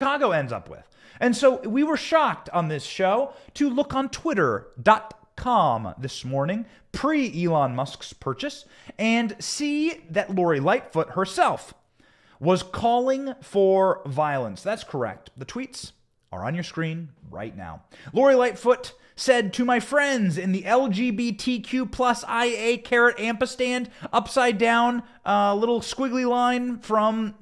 Chicago ends up with. And so we were shocked on this show to look on Twitter.com this morning, pre-Elon Musk's purchase, and see that Lori Lightfoot herself was calling for violence. That's correct. The tweets are on your screen right now. Lori Lightfoot said, "To my friends in the LGBTQ plus IA caret ampersand upside down little squiggly line from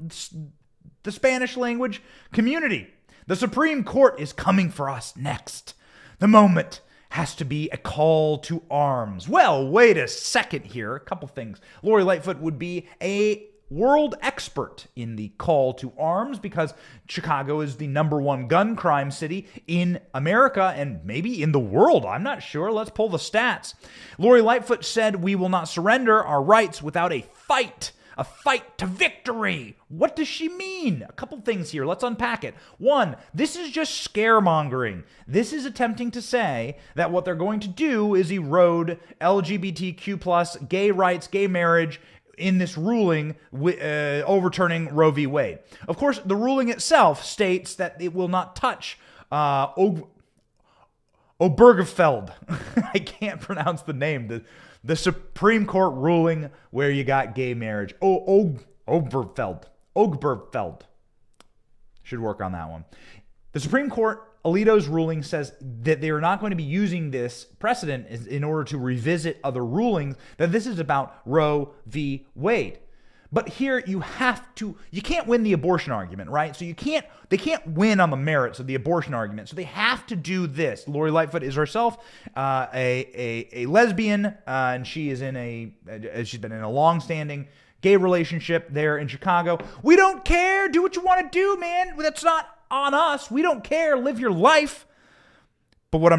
the Spanish language community, the Supreme Court is coming for us next. The moment has to be a call to arms." Well, wait a second here. A couple things. Lori Lightfoot would be a world expert in the call to arms because Chicago is the #1 gun crime city in America and maybe in the world. I'm not sure. Let's pull the stats. Lori Lightfoot said, "We will not surrender our rights without a fight to victory." What does she mean? A couple things here. Let's unpack it. One, this is just scaremongering. This is attempting to say that what they're going to do is erode LGBTQ plus gay rights, gay marriage, in this ruling overturning Roe v. Wade. Of course, the ruling itself states that it will not touch Obergefell. I can't pronounce the name. The Supreme Court ruling where you got gay marriage. Obergefell. Should work on that one. The Supreme Court, Alito's ruling says that they are not going to be using this precedent in order to revisit other rulings, that this is about Roe v. Wade. But here you can't win the abortion argument, right? So they can't win on the merits of the abortion argument. So they have to do this. Lori Lightfoot is herself a lesbian, and she's been in a long-standing gay relationship there in Chicago. We don't care. Do what you want to do, man. That's not on us. We don't care. Live your life. But I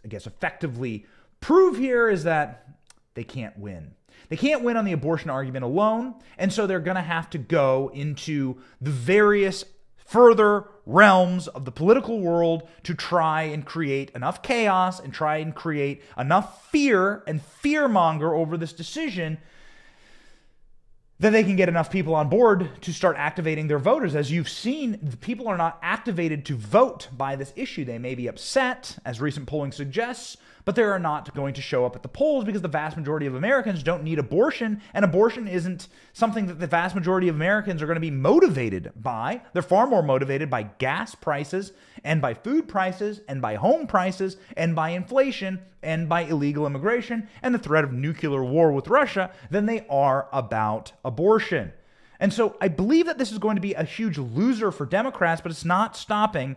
guess effectively prove here is that they can't win. They can't win on the abortion argument alone, and so they're going to have to go into the various further realms of the political world to try and create enough chaos and try and create enough fear and fearmonger over this decision that they can get enough people on board to start activating their voters. As you've seen, people are not activated to vote by this issue. They may be upset, as recent polling suggests, but they are not going to show up at the polls because the vast majority of Americans don't need abortion, and abortion isn't something that the vast majority of Americans are going to be motivated by. They're far more motivated by gas prices and by food prices and by home prices and by inflation and by illegal immigration and the threat of nuclear war with Russia than they are about abortion. And so I believe that this is going to be a huge loser for Democrats, but it's not stopping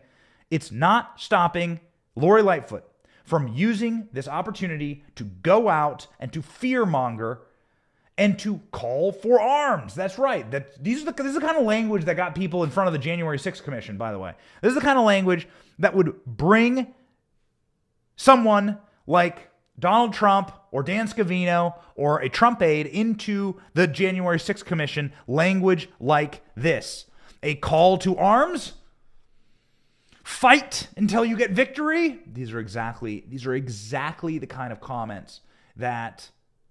Lori Lightfoot from using this opportunity to go out and to fearmonger and to call for arms. That's right. This is the kind of language that got people in front of the January 6th Commission, by the way. This is the kind of language that would bring someone like Donald Trump or Dan Scavino or a Trump aide into the January 6th Commission. Language like this. A call to arms? Fight until you get victory? These are exactly the kind of comments that,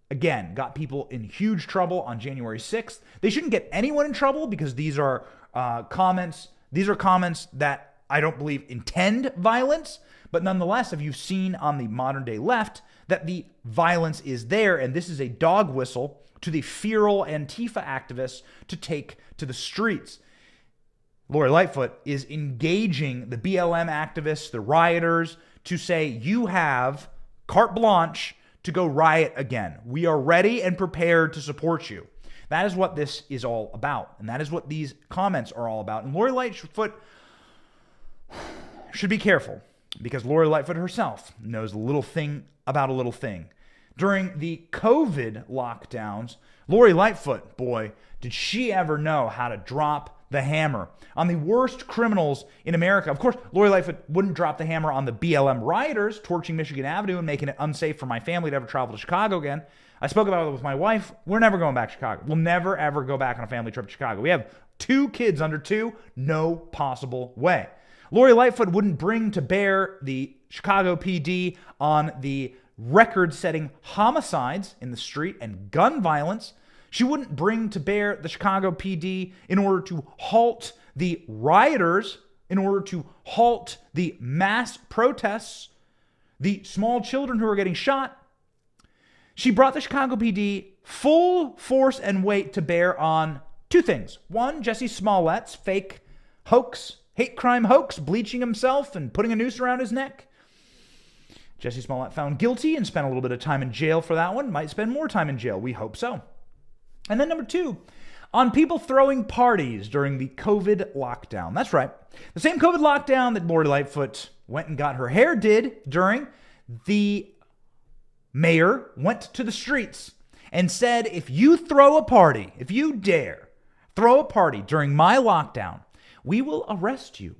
again, got people in huge trouble on January 6th. They shouldn't get anyone in trouble because these are comments that I don't believe intend violence. But nonetheless, have you seen on the modern day left that the violence is there, and this is a dog whistle to the feral Antifa activists to take to the streets. Lori Lightfoot is engaging the BLM activists, the rioters, to say, you have carte blanche to go riot again. We are ready and prepared to support you. That is what this is all about, and that is what these comments are all about. And Lori Lightfoot should be careful, because Lori Lightfoot herself knows a little thing about a little thing. During the COVID lockdowns, Lori Lightfoot, boy, did she ever know how to drop the hammer on the worst criminals in America. Of course, Lori Lightfoot wouldn't drop the hammer on the BLM rioters torching Michigan Avenue and making it unsafe for my family to ever travel to Chicago again. I spoke about it with my wife. We're never going back to Chicago. We'll never, ever go back on a family trip to Chicago. We have 2 kids under 2. No possible way. Lori Lightfoot wouldn't bring to bear the Chicago PD on the record-setting homicides in the street and gun violence. She wouldn't bring to bear the Chicago PD in order to halt the rioters, in order to halt the mass protests, the small children who are getting shot. She brought the Chicago PD full force and weight to bear on two things. One, Jesse Smollett's fake hoax, hate crime hoax, bleaching himself and putting a noose around his neck. Jesse Smollett found guilty and spent a little bit of time in jail for that one. Might spend more time in jail. We hope so. And then number two, on people throwing parties during the COVID lockdown. That's right. The same COVID lockdown that Lori Lightfoot went and got her hair did during, the mayor went to the streets and said, if you throw a party, if you dare throw a party during my lockdown, we will arrest you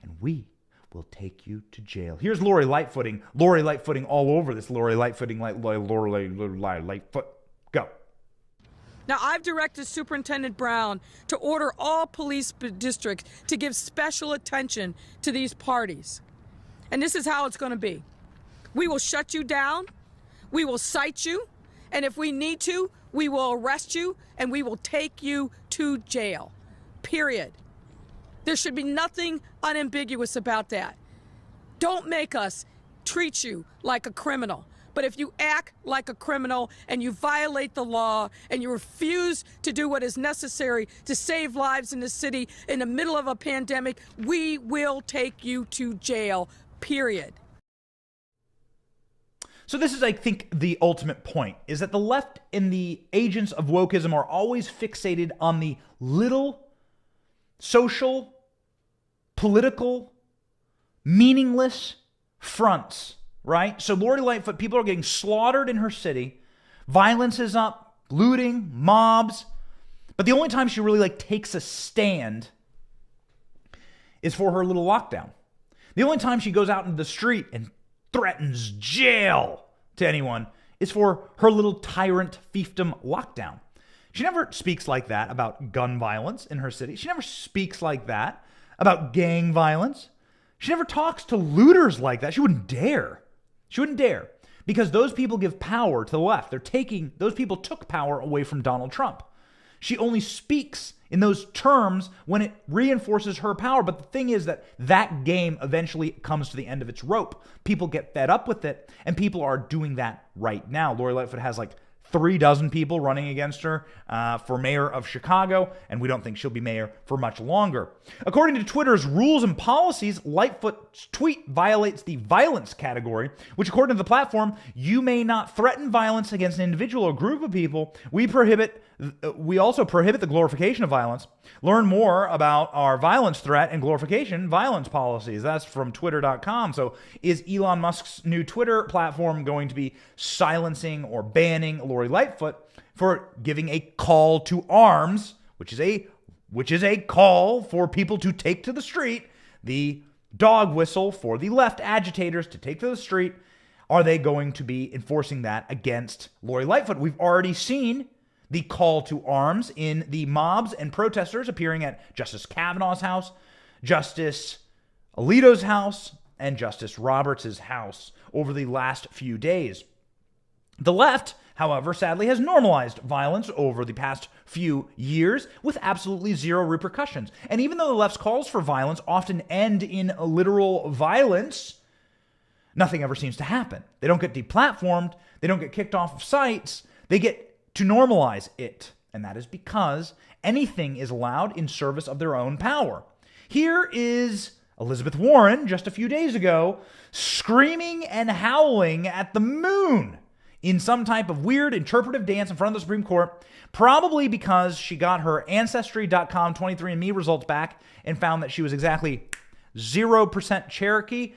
and we will take you to jail. Here's Lori Lightfooting all over this. Lori Lightfoot. Go. Now, I've directed Superintendent Brown to order all police districts to give special attention to these parties. And this is how it's going to be. We will shut you down. We will cite you. And if we need to, we will arrest you and we will take you to jail. Period. There should be nothing unambiguous about that. Don't make us treat you like a criminal. But if you act like a criminal and you violate the law and you refuse to do what is necessary to save lives in the city in the middle of a pandemic, we will take you to jail, period. So this is, I think, the ultimate point, is that the left and the agents of wokeism are always fixated on the little social, political, meaningless fronts, right? So Lori Lightfoot, people are getting slaughtered in her city. Violence is up, looting, mobs. But the only time she really takes a stand is for her little lockdown. The only time she goes out into the street and threatens jail to anyone is for her little tyrant fiefdom lockdown. She never speaks like that about gun violence in her city. She never speaks like that about gang violence. She never talks to looters like that. She wouldn't dare. She wouldn't dare, because those people give power to the left. Those people took power away from Donald Trump. She only speaks in those terms when it reinforces her power. But the thing is that game eventually comes to the end of its rope. People get fed up with it, and people are doing that right now. Lori Lightfoot has 36 people running against her for mayor of Chicago, and we don't think she'll be mayor for much longer. According to Twitter's rules and policies, Lightfoot's tweet violates the violence category, which, according to the platform, you may not threaten violence against an individual or group of people. We also prohibit the glorification of violence. Learn more about our violence threat and glorification violence policies. That's from twitter.com. So is Elon Musk's new Twitter platform going to be silencing or banning Lori Lightfoot for giving a call to arms, which is a call for people to take to the street, the dog whistle for the left agitators to take to the street? Are they going to be enforcing that against Lori Lightfoot? We've already seen the call to arms in the mobs and protesters appearing at Justice Kavanaugh's house, Justice Alito's house, and Justice Roberts' house over the last few days. The left, however, sadly has normalized violence over the past few years with absolutely zero repercussions. And even though the left's calls for violence often end in literal violence, nothing ever seems to happen. They don't get deplatformed. They don't get kicked off of sites. They get to normalize it. And that is because anything is allowed in service of their own power. Here is Elizabeth Warren just a few days ago screaming and howling at the moon in some type of weird interpretive dance in front of the Supreme Court, probably because she got her Ancestry.com 23andMe results back and found that she was exactly 0% Cherokee.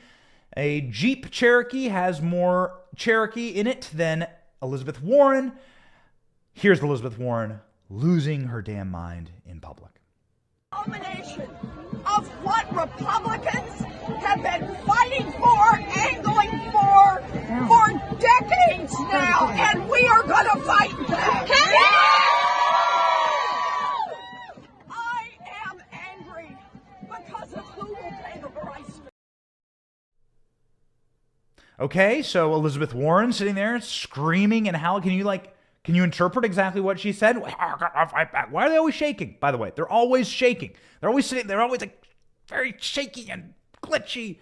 A Jeep Cherokee has more Cherokee in it than Elizabeth Warren. Here's Elizabeth Warren losing her damn mind in public. Culmination of what Republicans have been fighting for, angling for decades now, and we are going to fight back. I am angry because of who will pay the price. Okay, so Elizabeth Warren sitting there screaming and howling. Can you interpret exactly what she said? Why are they always shaking? By the way, they're always shaking. They're always like very shaky and glitchy.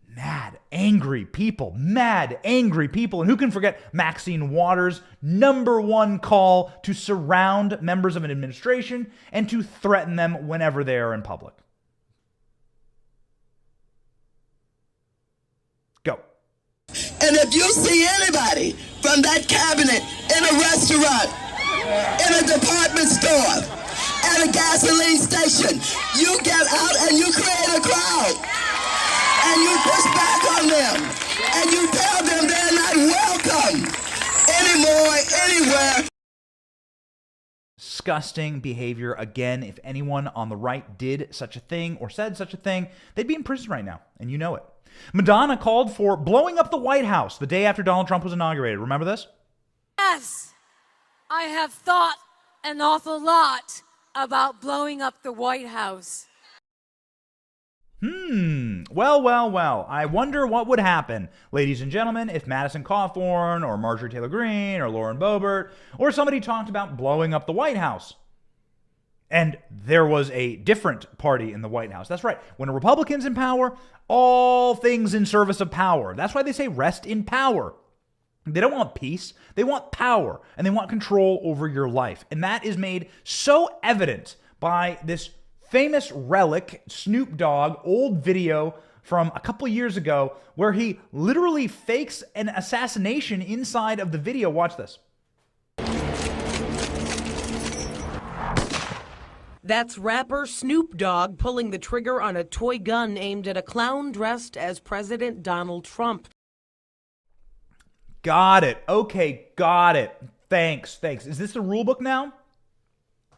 Mad, angry people. And who can forget Maxine Waters' #1 call to surround members of an administration and to threaten them whenever they are in public? Go. And if you see anybody from that cabinet in a restaurant, in a department store, at a gasoline station, you get out and you create a crowd. And you push back on them. And you tell them they're not welcome anymore, anywhere. Disgusting behavior. Again, if anyone on the right did such a thing or said such a thing, they'd be in prison right now, and you know it. Madonna called for blowing up the White House the day after Donald Trump was inaugurated. Remember this? Yes, I have thought an awful lot about blowing up the White House. Well. I wonder what would happen, ladies and gentlemen, if Madison Cawthorn or Marjorie Taylor Greene or Lauren Boebert or somebody talked about blowing up the White House. And there was a different party in the White House. That's right. When a Republican's in power, all things in service of power. That's why they say rest in power. They don't want peace. They want power, and they want control over your life. And that is made so evident by this famous relic, Snoop Dogg, old video from a couple years ago where he literally fakes an assassination inside of the video. Watch this. That's rapper Snoop Dogg pulling the trigger on a toy gun aimed at a clown dressed as President Donald Trump. Got it. Okay, got it. Thanks. Is this the rule book now?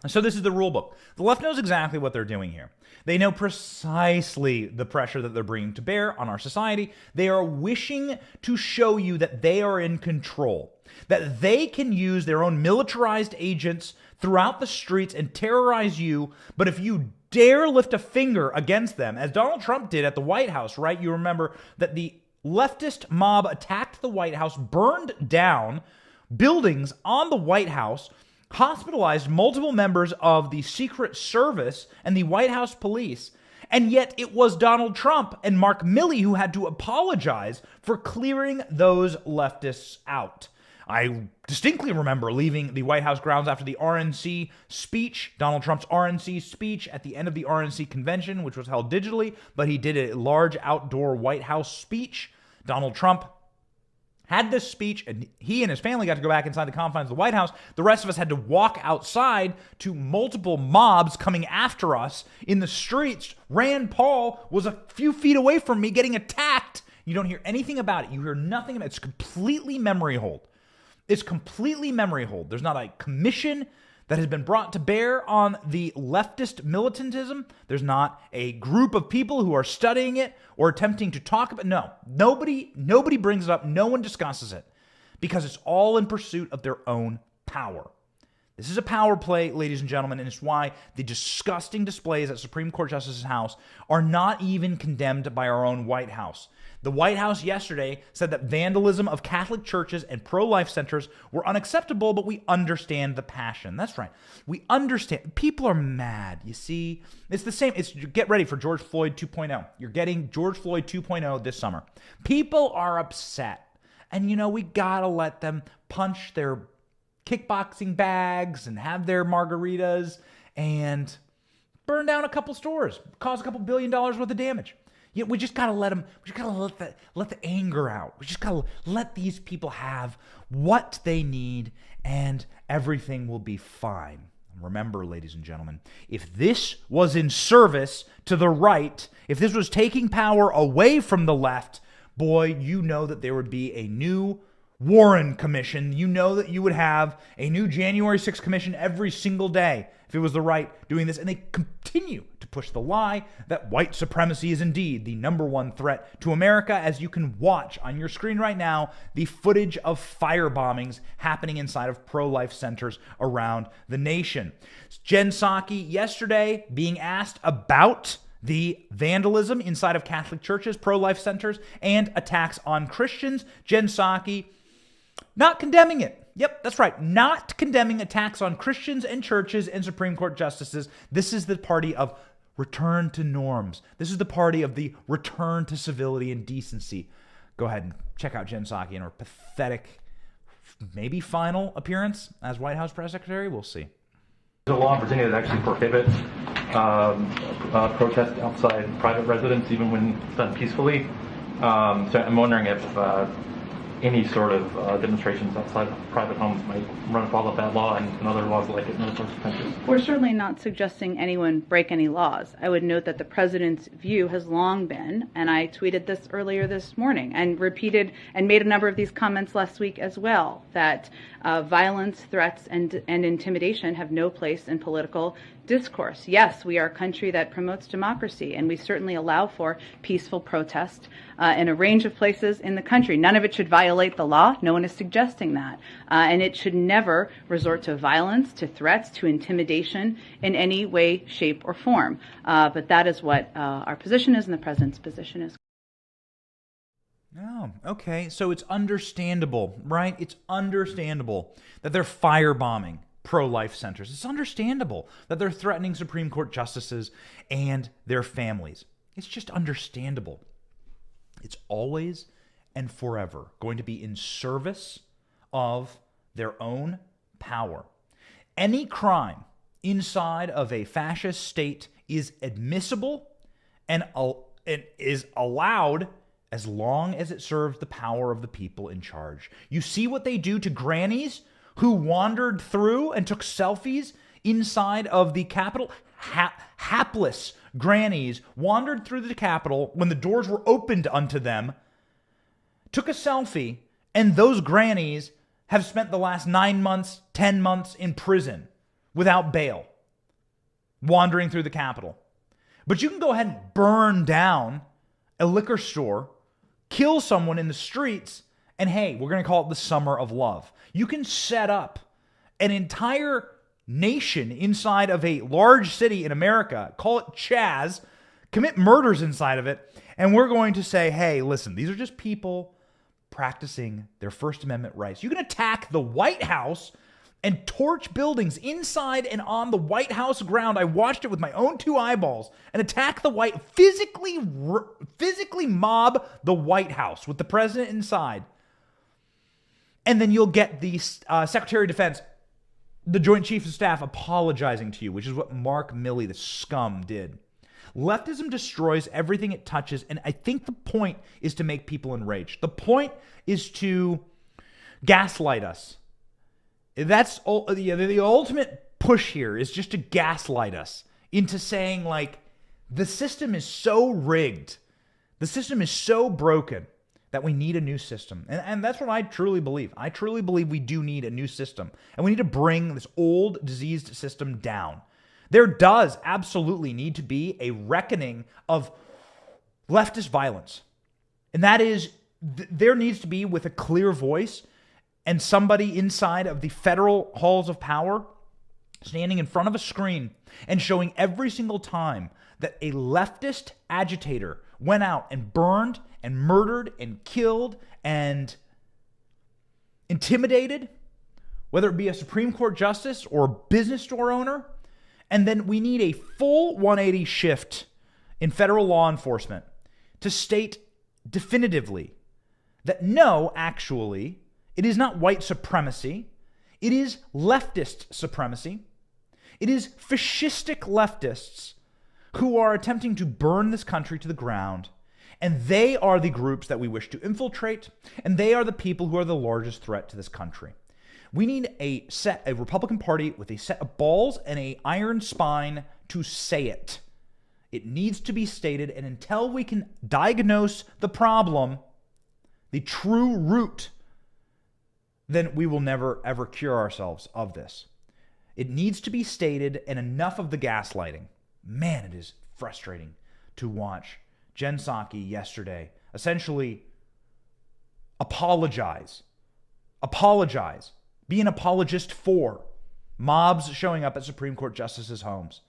So this is the rule book. The left knows exactly what they're doing here. They know precisely the pressure that they're bringing to bear on our society. They are wishing to show you that they are in control, that they can use their own militarized agents throughout the streets and terrorize you. But if you dare lift a finger against them, as Donald Trump did at the White House, right? You remember that the leftist mob attacked the White House, burned down buildings on the White House, hospitalized multiple members of the Secret Service and the White House police, and yet it was Donald Trump and Mark Milley who had to apologize for clearing those leftists out. I distinctly remember leaving the White House grounds after the RNC speech, Donald Trump's RNC speech at the end of the RNC convention, which was held digitally, but he did a large outdoor White House speech. Donald Trump had this speech, and he and his family got to go back inside the confines of the White House. The rest of us had to walk outside to multiple mobs coming after us in the streets. Rand Paul was a few feet away from me getting attacked. You don't hear anything about it. You hear nothing about it. It's completely memory hold. It's completely memory hold. There's not a commission that has been brought to bear on the leftist militantism. There's not a group of people who are studying it or attempting to talk about it. No, nobody brings it up. No one discusses it because it's all in pursuit of their own power. This is a power play, ladies and gentlemen, and it's why the disgusting displays at Supreme Court Justice's house are not even condemned by our own White House. The White House yesterday said that vandalism of Catholic churches and pro-life centers were unacceptable, but we understand the passion. That's right. We understand. People are mad, you see. It's the same. Get ready for George Floyd 2.0. You're getting George Floyd 2.0 this summer. People are upset. And, we got to let them punch their kickboxing bags and have their margaritas and burn down a couple stores, cause a couple $1 billion worth of damage. We just gotta let them. We just gotta let the anger out. We just gotta let these people have what they need, and everything will be fine. Remember, ladies and gentlemen, if this was in service to the right, if this was taking power away from the left, boy, you know that there would be a new Warren Commission. You know that you would have a new January 6th commission every single day if it was the right doing this. And they continue to push the lie that white supremacy is indeed the #1 threat to America, as you can watch on your screen right now the footage of fire bombings happening inside of pro-life centers around the nation. Jen Psaki yesterday being asked about the vandalism inside of Catholic churches, pro-life centers, and attacks on Christians. Jen Psaki not condemning it. Yep, that's right. Not condemning attacks on Christians and churches and Supreme Court justices. This is the party of return to norms. This is the party of the return to civility and decency. Go ahead and check out Jen Psaki in her pathetic, maybe final appearance as White House press secretary. We'll see. There's a law in Virginia that actually prohibits protest outside private residence, even when it's done peacefully. So I'm wondering if any sort of demonstrations outside of private homes might run afoul of that law and other laws like it in other parts of the country. We're certainly not suggesting anyone break any laws. I would note that the president's view has long been, and I tweeted this earlier this morning and repeated and made a number of these comments last week as well, that violence, threats, and intimidation have no place in political discourse. Yes, we are a country that promotes democracy, and we certainly allow for peaceful protest in a range of places in the country. None of it should violate the law. No one is suggesting that. And it should never resort to violence, to threats, to intimidation in any way, shape, or form. But that is what our position is and the president's position is. Oh, okay. So it's understandable, right? It's understandable that they're firebombing pro-life centers. It's understandable that they're threatening Supreme Court justices and their families. It's just understandable. It's always and forever going to be in service of their own power. Any crime inside of a fascist state is admissible and is allowed as long as it serves the power of the people in charge. You see what they do to grannies who wandered through and took selfies inside of the Capitol? Hapless grannies wandered through the Capitol when the doors were opened unto them, took a selfie, and those grannies have spent the last 9 months, 10 months in prison without bail, wandering through the Capitol. But you can go ahead and burn down a liquor store, kill someone in the streets, and hey, we're going to call it the summer of love. You can set up an entire nation inside of a large city in America, call it Chaz, commit murders inside of it, and we're going to say, hey, listen, these are just people practicing their First Amendment rights. You can attack the White House and torch buildings inside and on the White House ground. I watched it with my own two eyeballs, and attack the physically mob the White House with the president inside. And then you'll get the Secretary of Defense, the Joint Chiefs of Staff apologizing to you, which is what Mark Milley, the scum, did. Leftism destroys everything it touches, and I think the point is to make people enraged. The point is to gaslight us. That's the ultimate push here, is just to gaslight us into saying, like, the system is so rigged, the system is so broken that we need a new system. And that's what I truly believe. I truly believe we do need a new system, and we need to bring this old, diseased system down. There does absolutely need to be a reckoning of leftist violence. And that is, there needs to be, with a clear voice, and somebody inside of the federal halls of power standing in front of a screen and showing every single time that a leftist agitator went out and burned and murdered and killed and intimidated, whether it be a Supreme Court justice or a business store owner. And then we need a full 180 shift in federal law enforcement to state definitively that no, actually, it is not white supremacy. It is leftist supremacy. It is fascistic leftists who are attempting to burn this country to the ground. And they are the groups that we wish to infiltrate. And they are the people who are the largest threat to this country. We need a Republican Party with a set of balls and an iron spine to say it. It needs to be stated. And until we can diagnose the problem, the true root, then we will never, ever cure ourselves of this. It needs to be stated, and enough of the gaslighting. Man, it is frustrating to watch Jen Psaki yesterday essentially apologize, be an apologist for mobs showing up at Supreme Court justices' homes.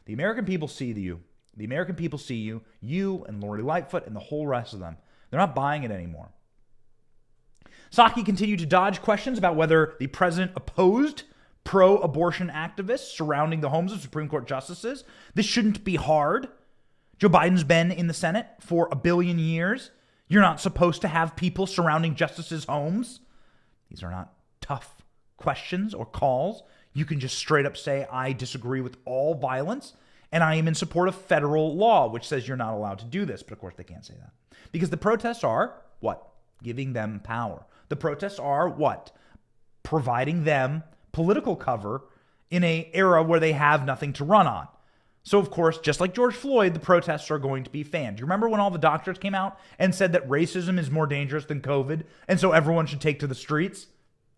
The American people see you. The American people see you, you and Lori Lightfoot and the whole rest of them. They're not buying it anymore. Psaki continued to dodge questions about whether the president opposed pro-abortion activists surrounding the homes of Supreme Court justices. This shouldn't be hard. Joe Biden's been in the Senate for 1 billion years. You're not supposed to have people surrounding justices' homes. These are not tough questions or calls. You can just straight up say, I disagree with all violence, and I am in support of federal law, which says you're not allowed to do this. But of course, they can't say that. Because the protests are, what? Giving them power. The protests are, what? Providing them political cover in an era where they have nothing to run on. So, of course, just like George Floyd, the protests are going to be fanned. Do you remember when all the doctors came out and said that racism is more dangerous than COVID, and so everyone should take to the streets?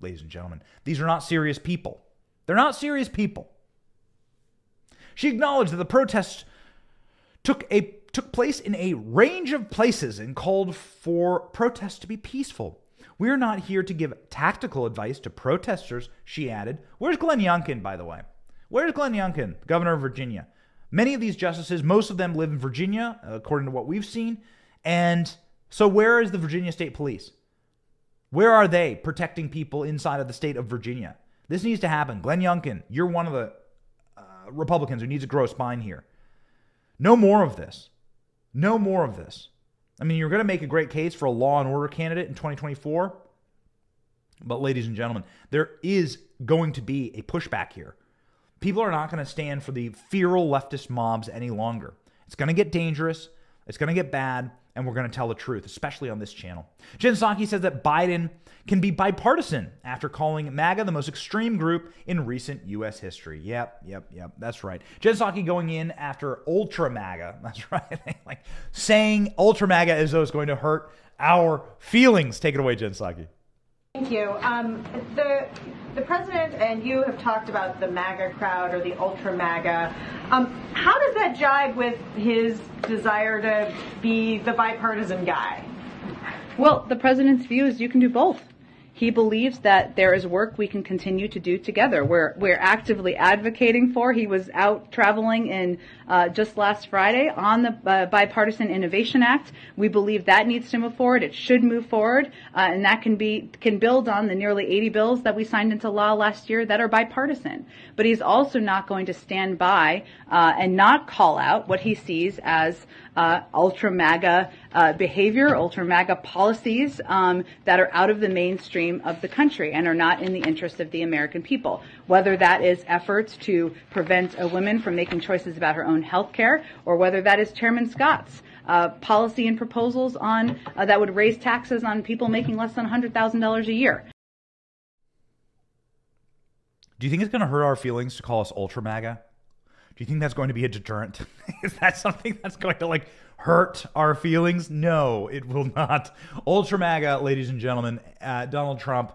Ladies and gentlemen, these are not serious people. They're not serious people. She acknowledged that the protests took place in a range of places and called for protests to be peaceful. We're not here to give tactical advice to protesters, she added. Where's Glenn Youngkin, by the way? Where's Glenn Youngkin, governor of Virginia? Many of these justices, most of them live in Virginia, according to what we've seen. And so where is the Virginia State Police? Where are they protecting people inside of the state of Virginia? This needs to happen. Glenn Youngkin, you're one of the Republicans who needs to grow a spine here. No more of this. No more of this. I mean, you're going to make a great case for a law and order candidate in 2024. But ladies and gentlemen, there is going to be a pushback here. People are not going to stand for the feral leftist mobs any longer. It's going to get dangerous. It's going to get bad. And we're going to tell the truth, especially on this channel. Jen Psaki says that Biden can be bipartisan after calling MAGA the most extreme group in recent U.S. history. Yep. That's right. Jen Psaki going in after ultra MAGA. That's right. Like saying ultra MAGA as though it's going to hurt our feelings. Take it away, Jen Psaki. Thank you. The president and you have talked about the MAGA crowd or the ultra MAGA. How does that jibe with his desire to be the bipartisan guy? Well, the president's view is you can do both. He believes that there is work we can continue to do together. We're actively advocating for. He was out traveling in just last Friday on the Bipartisan Innovation Act. We believe that needs to move forward. It should move forward, and that can build on the nearly 80 bills that we signed into law last year that are bipartisan. But he's also not going to stand by and not call out what he sees as ultra MAGA behavior, ultra MAGA policies that are out of the mainstream of the country and are not in the interest of the American people. Whether that is efforts to prevent a woman from making choices about her own health care, or whether that is Chairman Scott's policy and proposals on that would raise taxes on people making less than $100,000 a year. Do you think it's going to hurt our feelings to call us ultra MAGA? Do you think that's going to be a deterrent? Is that something that's going to hurt our feelings? No, it will not. Ultra MAGA, ladies and gentlemen, Donald Trump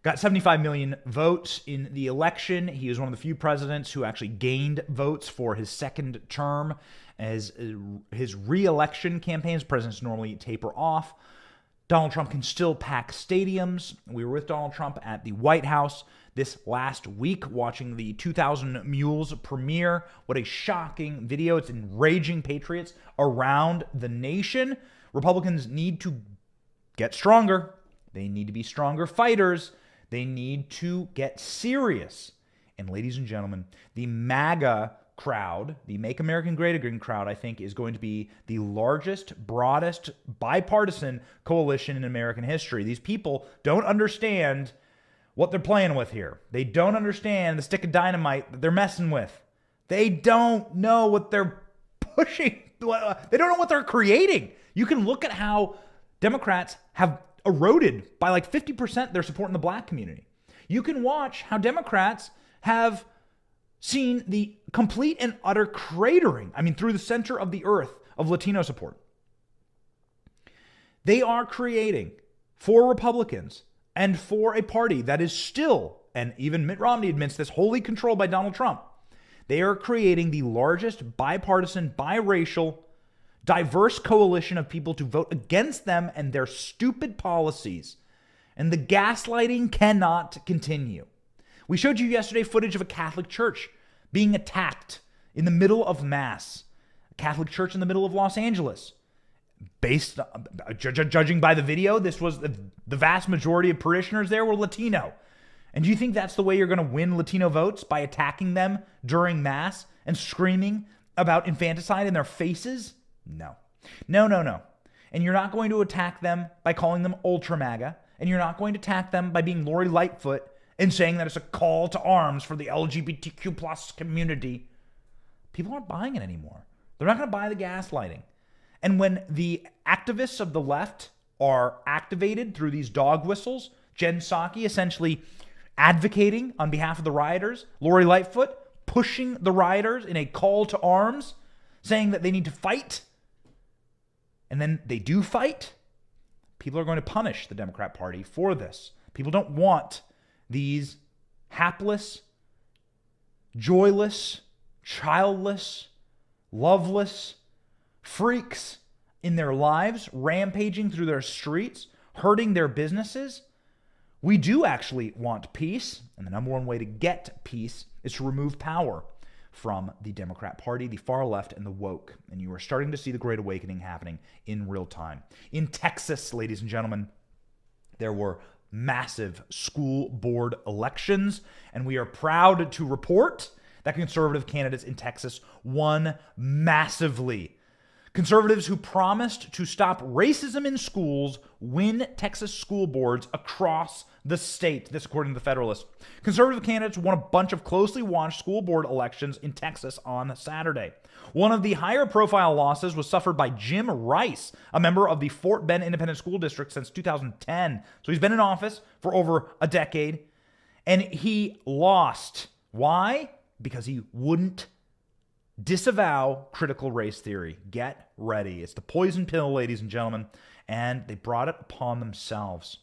got 75 million votes in the election. He is one of the few presidents who actually gained votes for his second term. As his re-election campaigns, presidents normally taper off. Donald Trump can still pack stadiums. We were with Donald Trump at the White House this last week watching the 2000 Mules premiere. What a shocking video. It's enraging patriots around the nation. Republicans need to get stronger. They need to be stronger fighters. They need to get serious. And ladies and gentlemen, the MAGA crowd, the Make America Great Again crowd, I think is going to be the largest, broadest, bipartisan coalition in American history. These people don't understand what they're playing with here. They don't understand the stick of dynamite that they're messing with. They don't know what they're pushing. They don't know what they're creating. You can look at how Democrats have eroded by 50% their support in the black community. You can watch how Democrats have seen the complete and utter cratering, through the center of the earth, of Latino support. They are creating, for Republicans and for a party that is still, and even Mitt Romney admits this, wholly controlled by Donald Trump, they are creating the largest bipartisan, biracial, diverse coalition of people to vote against them and their stupid policies. And the gaslighting cannot continue. We showed you yesterday footage of a Catholic church being attacked in the middle of Mass. A Catholic church in the middle of Los Angeles. based, judging by the video, this was the vast majority of parishioners there were Latino. And do you think that's the way you're going to win Latino votes? By attacking them during Mass and screaming about infanticide in their faces? No. No, no, no. And you're not going to attack them by calling them ultra MAGA. And you're not going to attack them by being Lori Lightfoot and saying that it's a call to arms for the LGBTQ plus community. People aren't buying it anymore. They're not going to buy the gaslighting. And when the activists of the left are activated through these dog whistles, Jen Psaki essentially advocating on behalf of the rioters, Lori Lightfoot pushing the rioters in a call to arms, saying that they need to fight, and then they do fight, people are going to punish the Democrat Party for this. People don't want these hapless, joyless, childless, loveless freaks in their lives, rampaging through their streets, hurting their businesses. We do actually want peace, and the number one way to get peace is to remove power from the Democrat Party, the far left, and the woke. And you are starting to see the Great Awakening happening in real time. In Texas, ladies and gentlemen, there were massive school board elections, and we are proud to report that conservative candidates in Texas won massively. Conservatives who promised to stop racism in schools win Texas school boards across the state. This according to the Federalist. Conservative candidates won a bunch of closely watched school board elections in Texas on Saturday. One of the higher profile losses was suffered by Jim Rice, a member of the Fort Bend Independent School District since 2010. So he's been in office for over a decade, and he lost. Why? Because he wouldn't disavow critical race theory. Get ready. It's the poison pill, ladies and gentlemen, and they brought it upon themselves.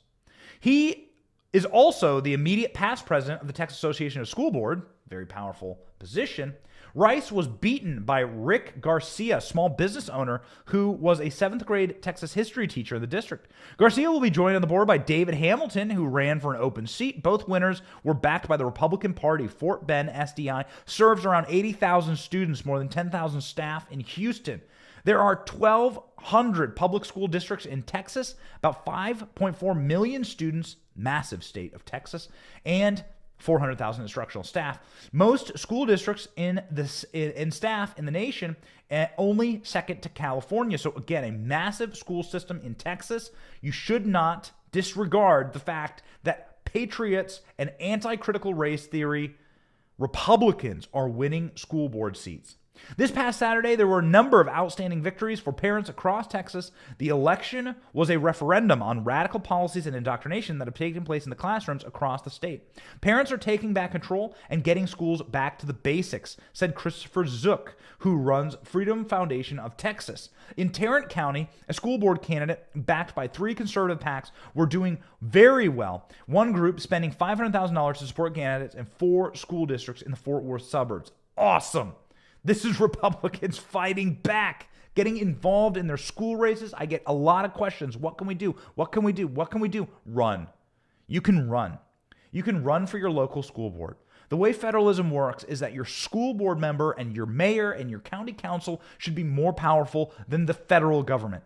He is also the immediate past president of the Texas Association of School Board, very powerful position. Rice was beaten by Rick Garcia, small business owner who was a 7th grade Texas history teacher in the district. Garcia will be joined on the board by David Hamilton, who ran for an open seat. Both winners were backed by the Republican Party. Fort Bend SDI serves around 80,000 students, more than 10,000 staff in Houston. There are 1,200 public school districts in Texas, about 5.4 million students, massive state of Texas, and 400,000 instructional staff. Most school districts in staff in the nation, only second to California. So again, a massive school system in Texas. You should not disregard the fact that patriots and anti-critical race theory Republicans are winning school board seats. This past Saturday, there were a number of outstanding victories for parents across Texas. The election was a referendum on radical policies and indoctrination that have taken place in the classrooms across the state. Parents are taking back control and getting schools back to the basics, said Christopher Zook, who runs Freedom Foundation of Texas. In Tarrant County, a school board candidate backed by 3 conservative PACs were doing very well. One group spending $500,000 to support candidates in 4 school districts in the Fort Worth suburbs. Awesome. This is Republicans fighting back, getting involved in their school races. I get a lot of questions. What can we do? What can we do? What can we do? Run. You can run. You can run for your local school board. The way federalism works is that your school board member and your mayor and your county council should be more powerful than the federal government.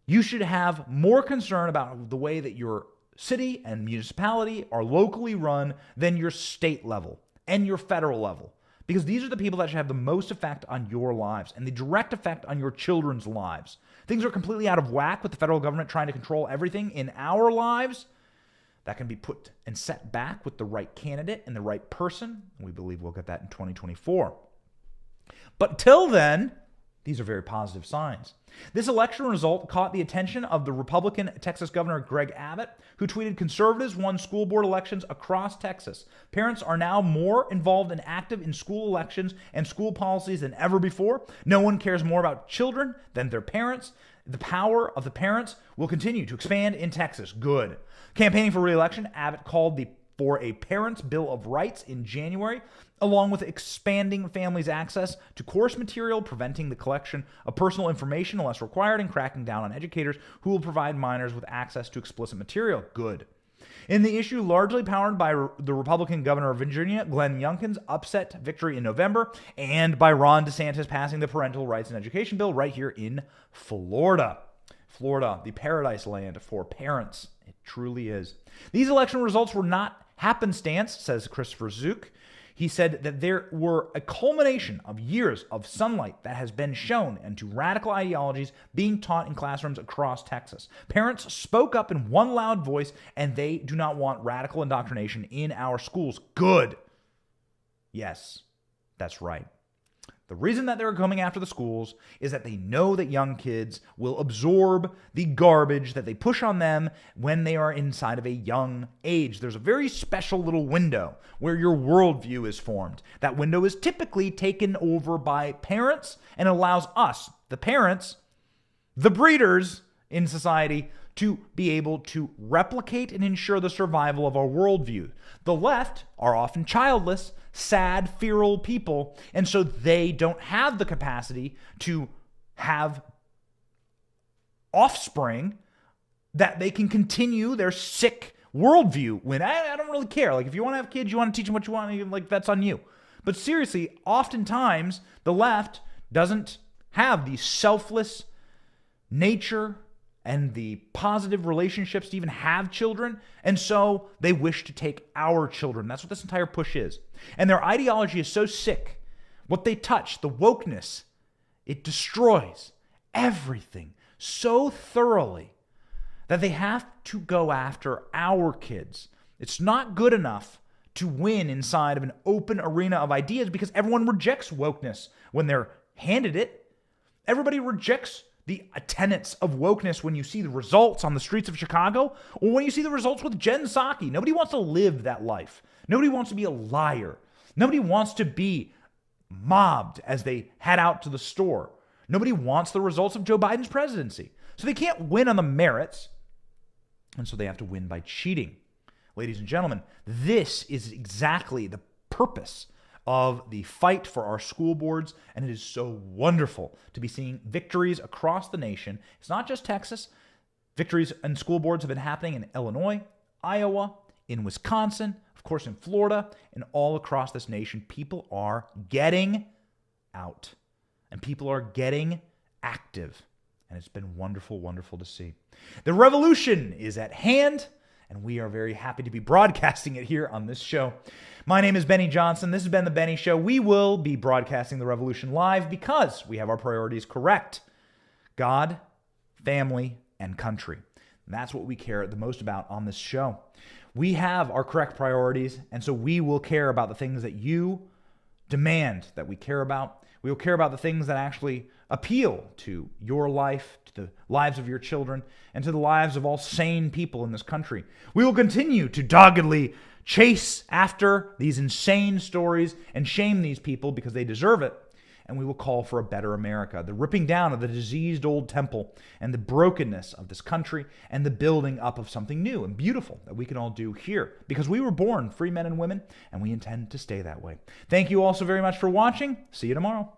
You should have more concern about the way that your city and municipality are locally run than your state level and your federal level. Because these are the people that should have the most effect on your lives and the direct effect on your children's lives. Things are completely out of whack with the federal government trying to control everything in our lives. That can be put and set back with the right candidate and the right person. We believe we'll get that in 2024. But till then, these are very positive signs. This election result caught the attention of the Republican Texas Governor Greg Abbott, who tweeted, "Conservatives won school board elections across Texas. Parents are now more involved and active in school elections and school policies than ever before. No one cares more about children than their parents. The power of the parents will continue to expand in Texas." Good. Campaigning for re-election, Abbott called for a Parents' Bill of Rights in January, along with expanding families' access to course material, preventing the collection of personal information unless required, and cracking down on educators who will provide minors with access to explicit material. Good. In the issue largely powered by the Republican governor of Virginia, Glenn Youngkin's upset victory in November, and by Ron DeSantis passing the Parental Rights and Education Bill right here in Florida. Florida, the paradise land for parents. It truly is. These election results were not happenstance, says Christopher Zook. He said that there were a culmination of years of sunlight that has been shown into radical ideologies being taught in classrooms across Texas. Parents spoke up in one loud voice, and they do not want radical indoctrination in our schools. Good. Yes, that's right. The reason that they're coming after the schools is that they know that young kids will absorb the garbage that they push on them when they are inside of a young age. There's a very special little window where your worldview is formed. That window is typically taken over by parents and allows us, the parents, the breeders in society, to be able to replicate and ensure the survival of our worldview. The left are often childless, sad, feral people, and so they don't have the capacity to have offspring that they can continue their sick worldview. When I don't really care. Like, if you want to have kids, you want to teach them what you want, like, that's on you. But seriously, oftentimes the left doesn't have the selfless nature and the positive relationships to even have children, and so they wish to take our children. That's what this entire push is. And their ideology is so sick. What they touch, the wokeness, it destroys everything so thoroughly that they have to go after our kids. It's not good enough to win inside of an open arena of ideas because everyone rejects wokeness when they're handed it. Everybody rejects the tenets of wokeness when you see the results on the streets of Chicago, or when you see the results with Jen Psaki. Nobody wants to live that life. Nobody wants to be a liar. Nobody wants to be mobbed as they head out to the store. Nobody wants the results of Joe Biden's presidency. So they can't win on the merits, and so they have to win by cheating. Ladies and gentlemen, this is exactly the purpose of the fight for our school boards, and it is so wonderful to be seeing victories across the nation. It's not just Texas. Victories in school boards have been happening in Illinois, Iowa, in Wisconsin, of course in Florida, and all across this nation. People are getting out, and people are getting active, and it's been wonderful, wonderful to see. The revolution is at hand, and we are very happy to be broadcasting it here on this show. My name is Benny Johnson. This has been The Benny Show. We will be broadcasting the revolution live because we have our priorities correct. God, family, and country. And that's what we care the most about on this show. We have our correct priorities, and so we will care about the things that you demand that we care about. We will care about the things that actually appeal to your life, to the lives of your children, and to the lives of all sane people in this country. We will continue to doggedly chase after these insane stories and shame these people because they deserve it. And we will call for a better America, the ripping down of the diseased old temple and the brokenness of this country and the building up of something new and beautiful that we can all do here because we were born free men and women and we intend to stay that way. Thank you all so very much for watching. See you tomorrow.